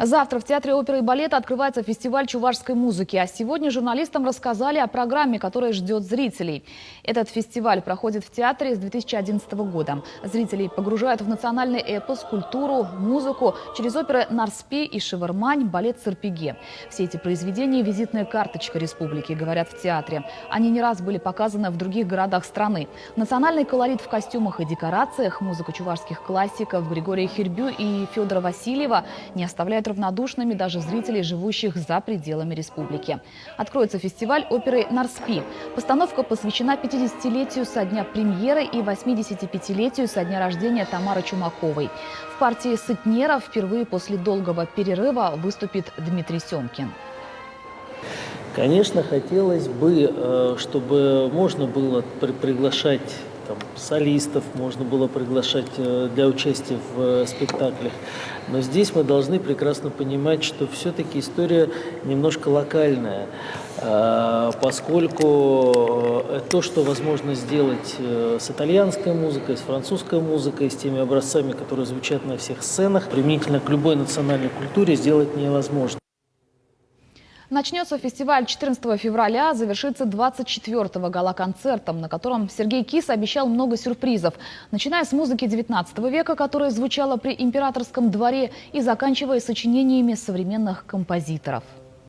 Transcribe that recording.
Завтра в Театре оперы и балета открывается фестиваль чувашской музыки. А сегодня журналистам рассказали о программе, которая ждет зрителей. Этот фестиваль проходит в театре с 2011 года. Зрителей погружают в национальный эпос, культуру, музыку через оперы «Нарспи» и «Шевырмань», балет «Сырпеге». Все эти произведения – визитная карточка республики, говорят в театре. Они не раз были показаны в других городах страны. Национальный колорит в костюмах и декорациях, музыка чувашских классиков Григория Хирбю и Федора Васильева не оставляет равнодушными даже зрителей, живущих за пределами республики. Откроется фестиваль оперы «Нарспи». Постановка посвящена 50-летию со дня премьеры и 85-летию со дня рождения Тамары Чумаковой. В партии Сытнера впервые после долгого перерыва выступит Дмитрий Семкин. Конечно, хотелось бы, чтобы можно было приглашать солистов, можно было приглашать для участия в спектаклях. Но здесь мы должны прекрасно понимать, что все-таки история немножко локальная, поскольку то, что возможно сделать с итальянской музыкой, с французской музыкой, с теми образцами, которые звучат на всех сценах, применительно к любой национальной культуре, сделать невозможно. Начнется фестиваль 14 февраля, завершится 24-го гала-концертом, на котором Сергей Кис обещал много сюрпризов. Начиная с музыки 19 века, которая звучала при императорском дворе, и заканчивая сочинениями современных композиторов.